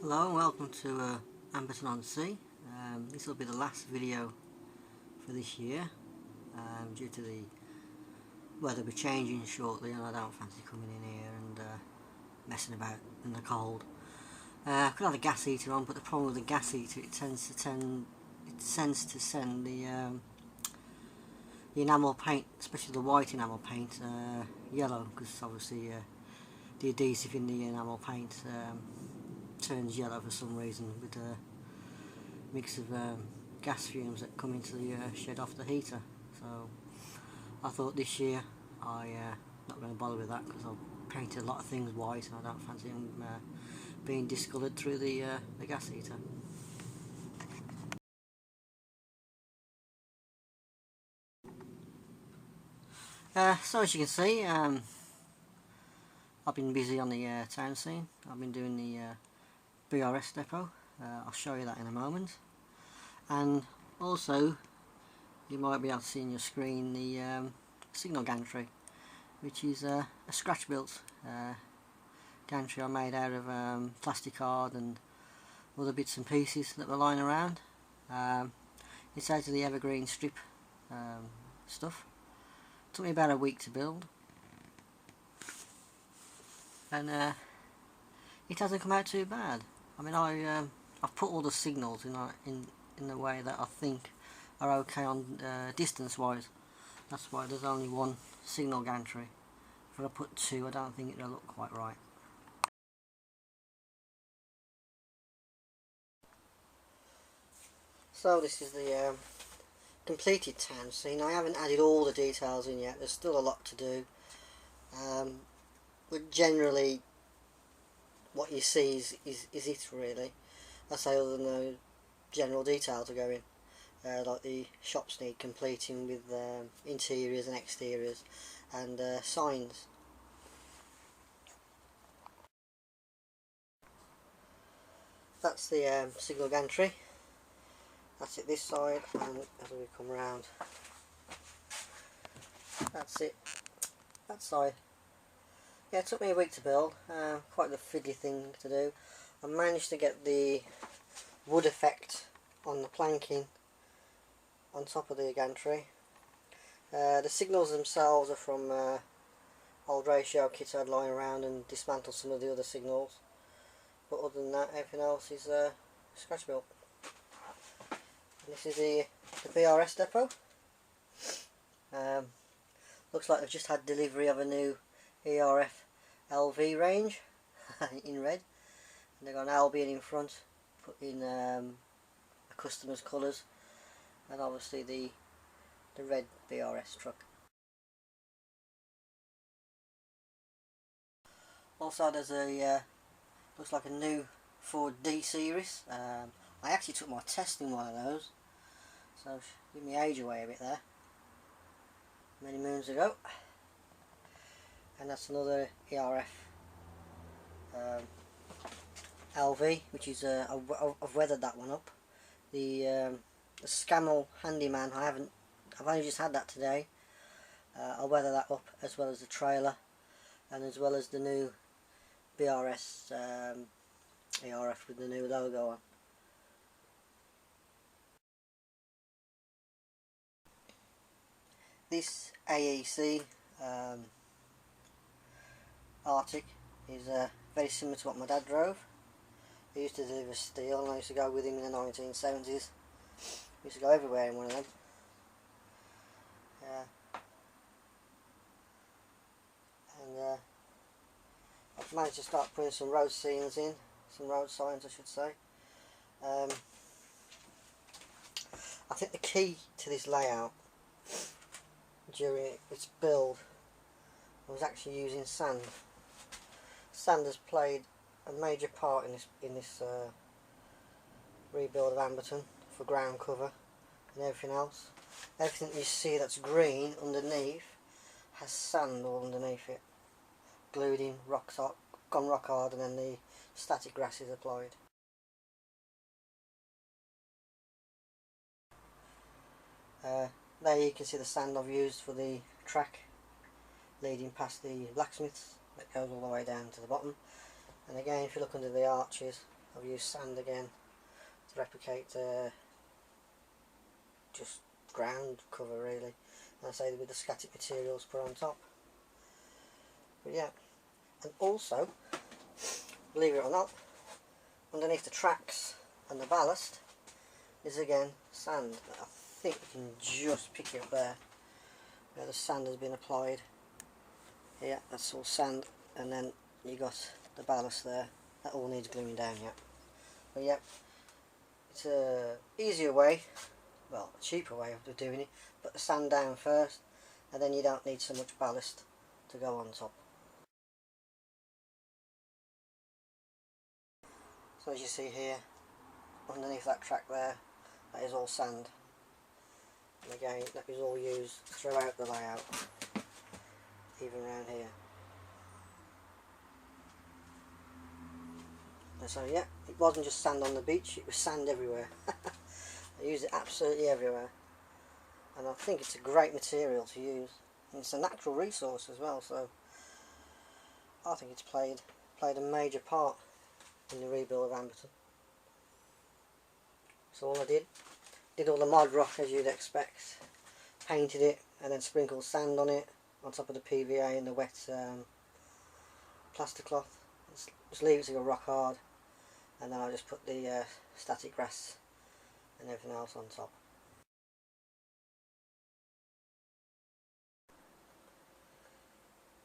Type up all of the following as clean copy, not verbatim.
Hello and welcome to Amberton on Sea. This will be the last video for this year due to the weather be changing shortly, and I don't fancy coming in here and messing about in the cold. I could have the gas heater on, but the problem with the gas heater, it tends to send the enamel paint, especially the white enamel paint, yellow, because obviously the adhesive in the enamel paint turns yellow for some reason with a mix of gas fumes that come into the shed off the heater. So I thought this year I'm not going to bother with that, because I've painted a lot of things white and I don't fancy them being discoloured through the gas heater. So as you can see, I've been busy on the town scene. I've been doing the BRS depot. I'll show you that in a moment. And also, you might be able to see on your screen the signal gantry, which is a scratch built gantry I made out of plastic card and other bits and pieces that were lying around. It's out of the evergreen strip stuff. Took me about a week to build, and it hasn't come out too bad. I mean, I've put all the signals in the way that I think are okay on distance wise. That's why there's only one signal gantry. If I put two, I don't think it'll look quite right. So this is the completed town scene. I haven't added all the details in yet. There's still a lot to do. But generally, what you see is it really. I say, other than the general detail to go in, like the shops need completing with interiors and exteriors and signs. That's the signal gantry. That's it this side, and as we come round, that's it that side. Yeah, it took me a week to build. Quite the fiddly thing to do. I managed to get the wood effect on the planking on top of the gantry. The signals themselves are from old ratio kits I had lying around, and dismantled some of the other signals. But other than that, everything else is scratch built. And this is the BRS depot. Looks like they've just had delivery of a new ERF LV range in red, and they've got an Albion in front, put in a customer's colours, and obviously the red BRS truck. Also, there's a looks like a new Ford D series. I actually took my test in one of those, so give me age away a bit there, many moons ago. And that's another ERF LV, which is I've weathered that one up. The Scamel Handyman, I've only just had that today. I'll weather that up, as well as the trailer, and as well as the new BRS ERF with the new logo on. This AEC Arctic is very similar to what my dad drove. He used to deliver steel, and I used to go with him in the 1970s. We used to go everywhere in one of them. And I've managed to start putting some road scenes in, some road signs I should say. I think the key to this layout during its build was actually using sand. Sand has played a major part in this rebuild of Amberton, for ground cover and everything else. Everything you see that's green underneath has sand all underneath it, glued in, gone rock hard, and then the static grass is applied. There you can see the sand I've used for the track leading past the blacksmiths that goes all the way down to the bottom. And again, if you look under the arches, I've used sand again to replicate just ground cover really, and I say with the static materials put on top. But yeah, and also, believe it or not, underneath the tracks and the ballast is again sand. I think you can just pick it up there where the sand has been applied. Yeah, that's all sand, and then you got the ballast there. That all needs gluing down yet. But yeah, it's a easier way, well, a cheaper way of doing it. Put the sand down first, and then you don't need so much ballast to go on top. So as you see here, underneath that track there, that is all sand. And again, that is all used throughout the layout, even around here. And so yeah, it wasn't just sand on the beach, it was sand everywhere. I used it absolutely everywhere. And I think it's a great material to use. And it's a natural resource as well, so I think it's played a major part in the rebuild of Amberton. So all I did all the mod rock as you'd expect, painted it and then sprinkled sand on it on top of the PVA and the wet plaster cloth. Just leave it to go rock hard, and then I just put the static grass and everything else on top.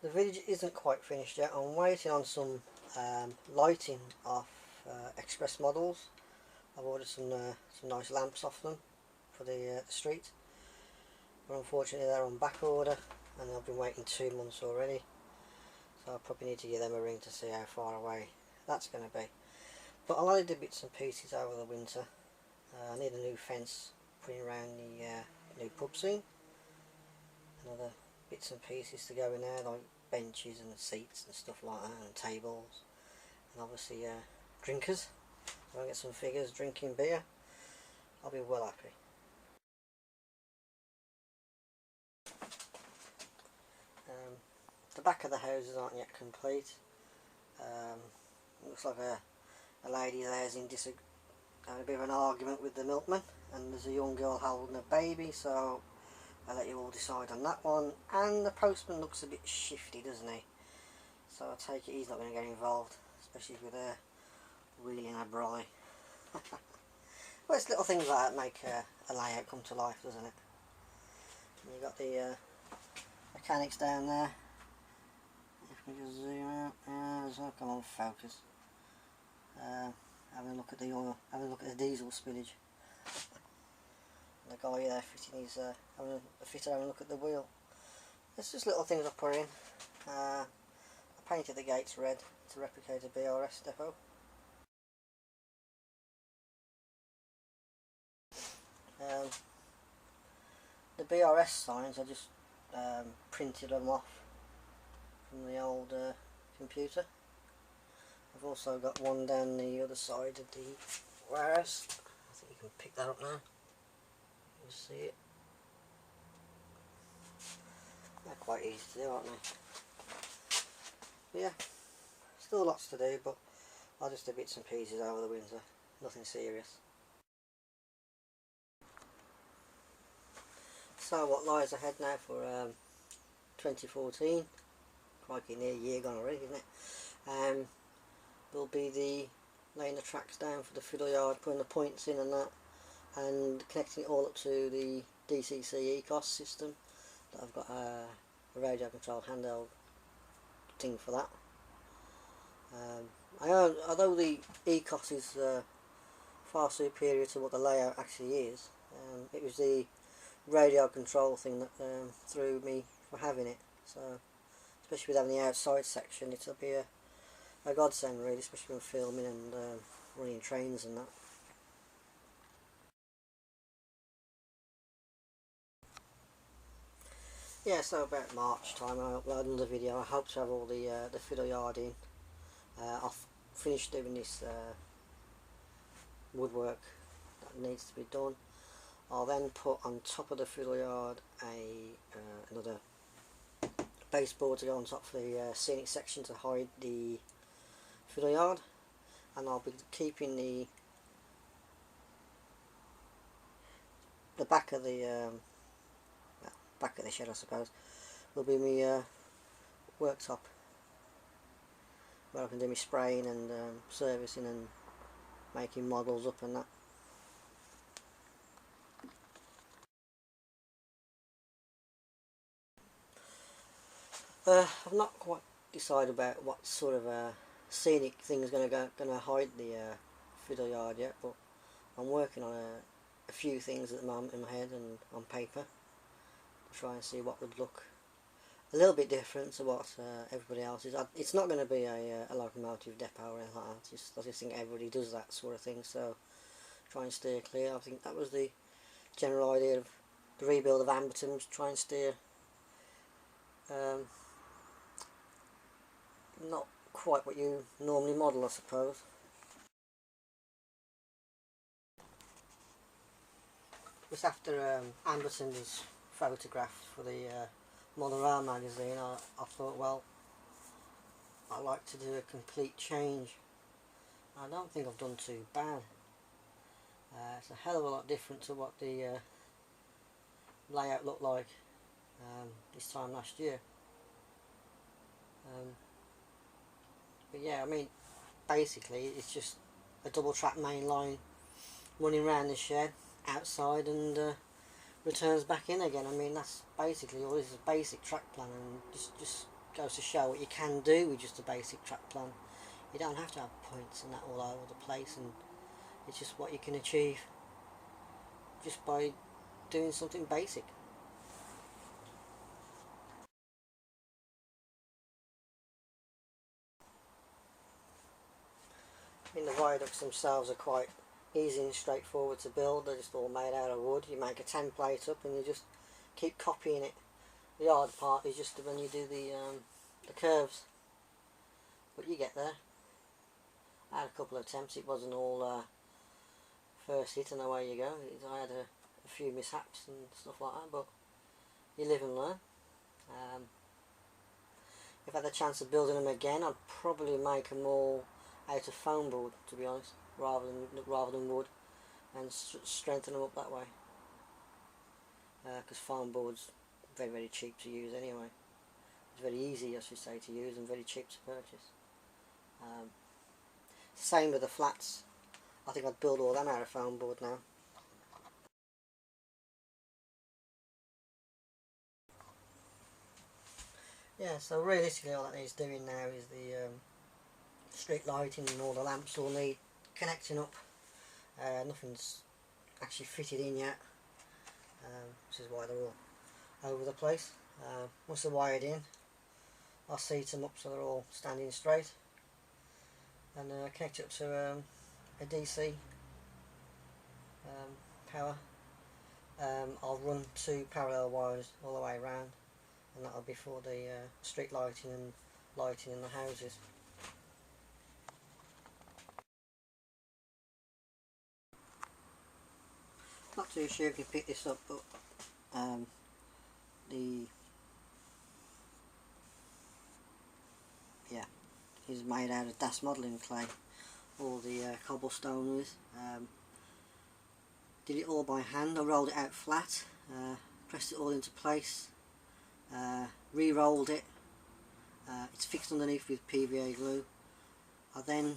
The village isn't quite finished yet. I'm waiting on some lighting off Express Models. I've ordered some nice lamps off them for the street, but unfortunately they're on back order and I've been waiting 2 months already, so I probably need to give them a ring to see how far away that's going to be. But I'll only do bits and pieces over the winter. I need a new fence putting around the new pub scene, and other bits and pieces to go in there, like benches and seats and stuff like that, and tables, and obviously drinkers. If I get some figures drinking beer, I'll be well happy. The back of the houses aren't yet complete. Looks like a lady there's having a bit of an argument with the milkman, and there's a young girl holding a baby, so I'll let you all decide on that one. And the postman looks a bit shifty, doesn't he? So I take it he's not going to get involved, especially with wheeling a brolly. Well, it's little things like that make a layout come to life, doesn't it? And you've got the mechanics down there. If we just zoom out, there's no, come on, focus. Having a look at the oil, having a look at the diesel spillage. And the guy there fitting his, having a look at the wheel. It's just little things I put in. I painted the gates red to replicate a BRS depot. The BRS signs, I just printed them off from the old computer. I've also got one down the other side of the warehouse. I think you can pick that up now. You see it. They're quite easy to do, aren't they? But yeah, still lots to do, but I'll just do bits and pieces over the winter. Nothing serious. So what lies ahead now for 2014? Crikey, near a year gone already, isn't it? Will be the laying the tracks down for the fiddle yard, putting the points in and that, and connecting it all up to the DCC ECOS system. That I've got a radio control handheld thing for that. Although the ECOS is far superior to what the layout actually is, it was the radio control thing that threw me for having it. So, especially with having the outside section, it'll be a godsend really, especially when filming and running trains and that. Yeah, so about March time I upload another video. I hope to have all the fiddle yard in. I'll finish doing this woodwork that needs to be done. I'll then put on top of the fiddle yard another baseboard to go on top for the scenic section to hide the fiddle yard, and I'll be keeping the back of the shed, I suppose, will be my worktop, where I can do my spraying and servicing and making models up and that. I've not quite decided about what sort of scenic thing is going to hide the fiddle yard yet, but I'm working on a few things at the moment in my head and on paper to try and see what would look a little bit different to what everybody else is. It's not going to be a locomotive depot or anything like that. I just think everybody does that sort of thing, so try and steer clear. I think that was the general idea of the rebuild of Amberton, was try and steer not quite what you normally model, I suppose. Just after Amberton was photographed for the Model Rail magazine, I thought, well, I'd like to do a complete change. I don't think I've done too bad. It's a hell of a lot different to what the layout looked like this time last year. But yeah, I mean, basically it's just a double track main line running around the shed outside and returns back in again. I mean, that's basically all. This is a basic track plan, and just goes to show what you can do with just a basic track plan. You don't have to have points and that all over the place, and it's just what you can achieve just by doing something basic. I mean, the viaducts themselves are quite easy and straightforward to build. They're just all made out of wood. You make a template up and you just keep copying it. The hard part is just when you do the curves, but you get there. I had a couple of attempts. It wasn't all first hit and away you go. I had a few mishaps and stuff like that, but you live and learn. If I had the chance of building them again, I'd probably make them all out of foam board, to be honest, rather than wood, and strengthen them up that way. Because foam board's very, very cheap to use anyway. It's very easy, I should say, to use and very cheap to purchase. Same with the flats. I think I'd build all them out of foam board now. Yeah, so realistically all that needs doing now is the street lighting, and all the lamps all need connecting up. Nothing's actually fitted in yet, which is why they're all over the place. Once they're wired in, I'll seat them up so they're all standing straight, and connect it up to a DC power. I'll run 2 parallel wires all the way around, and that'll be for the street lighting and lighting in the houses. Not too sure if you pick this up, but is made out of Das modelling clay. All the cobblestone is. Did it all by hand. I rolled it out flat, pressed it all into place, re-rolled it. It's fixed underneath with PVA glue. I then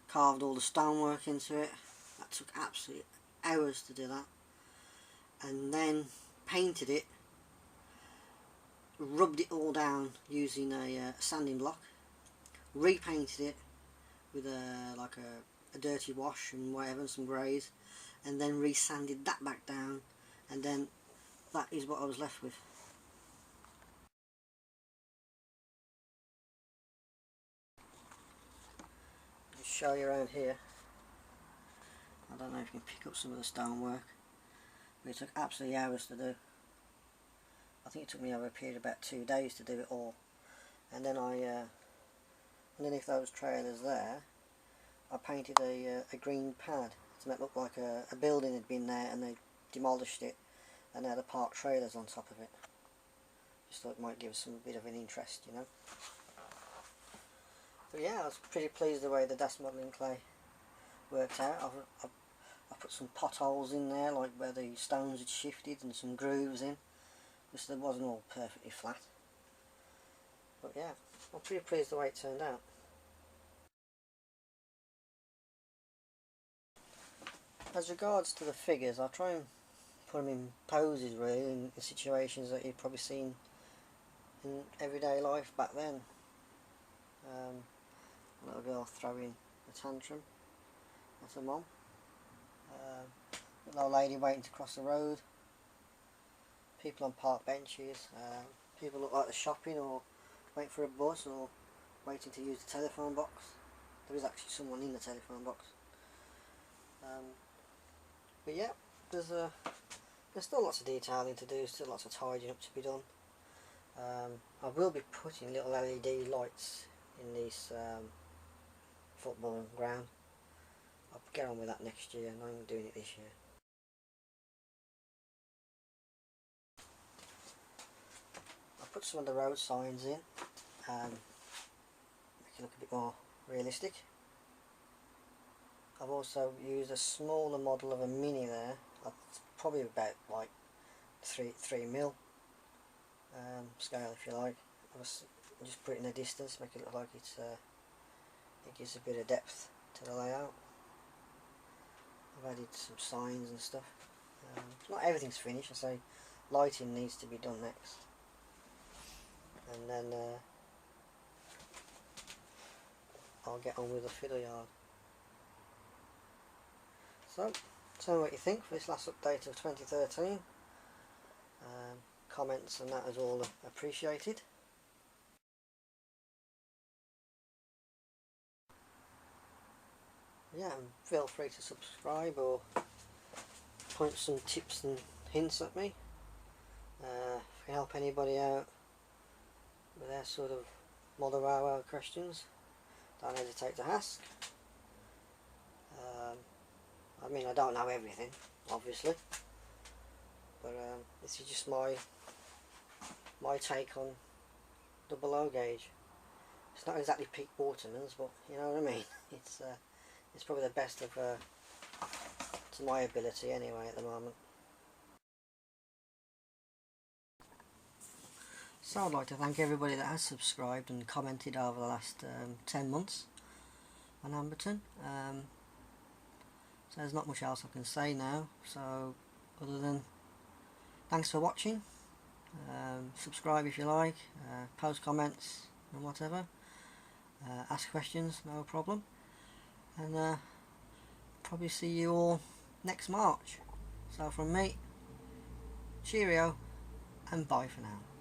carved all the stonework into it. That took absolutely hours to do that, and then painted it, rubbed it all down using a sanding block, repainted it with a dirty wash and whatever, and some greys, and then resanded that back down, and then that is what I was left with. I'll show you around here. I don't know if you can pick up some of the stonework, but it took absolutely hours to do. I think it took me over a period of about 2 days to do it all. And then underneath those trailers there, I painted a green pad to make it look like a building had been there and they demolished it, and now they parked trailers on top of it. Just thought it might give some bit of an interest, you know. But yeah, I was pretty pleased the way the Das modelling clay worked out. I put some potholes in there, like where the stones had shifted, and some grooves in, because they wasn't all perfectly flat. But yeah, I'm pretty pleased the way it turned out. As regards to the figures, I'll try and put them in poses really, in situations that you've probably seen in everyday life back then. A little girl throwing a tantrum at her mum. An old lady waiting to cross the road. People on park benches. People look like they're shopping or waiting for a bus or waiting to use the telephone box. There is actually someone in the telephone box. But yeah, there's still lots of detailing to do, still lots of tidying up to be done. I will be putting little LED lights in this football ground. I'll get on with that next year, and I'm doing it this year. I put some of the road signs in, make it look a bit more realistic. I've also used a smaller model of a Mini there. It's probably about like 3mm scale, if you like. I just put it in a distance, make it look like it gives a bit of depth to the layout. I've added some signs and stuff. Not everything's finished. I say lighting needs to be done next, and then I'll get on with the fiddle yard. So, tell me what you think for this last update of 2013. Comments and that is all appreciated. Yeah, and feel free to subscribe or point some tips and hints at me. If you help anybody out with their sort of mother wow questions, don't hesitate to ask. I mean, I don't know everything, obviously, but this is just my take on double O gauge. It's not exactly peak Waterman's, but you know what I mean. It's probably the best of to my ability anyway at the moment. So I'd like to thank everybody that has subscribed and commented over the last 10 months on Amberton. So there's not much else I can say now, so other than thanks for watching. Subscribe if you like, post comments and whatever, ask questions, no problem, and probably see you all next March. So from me, cheerio and bye for now.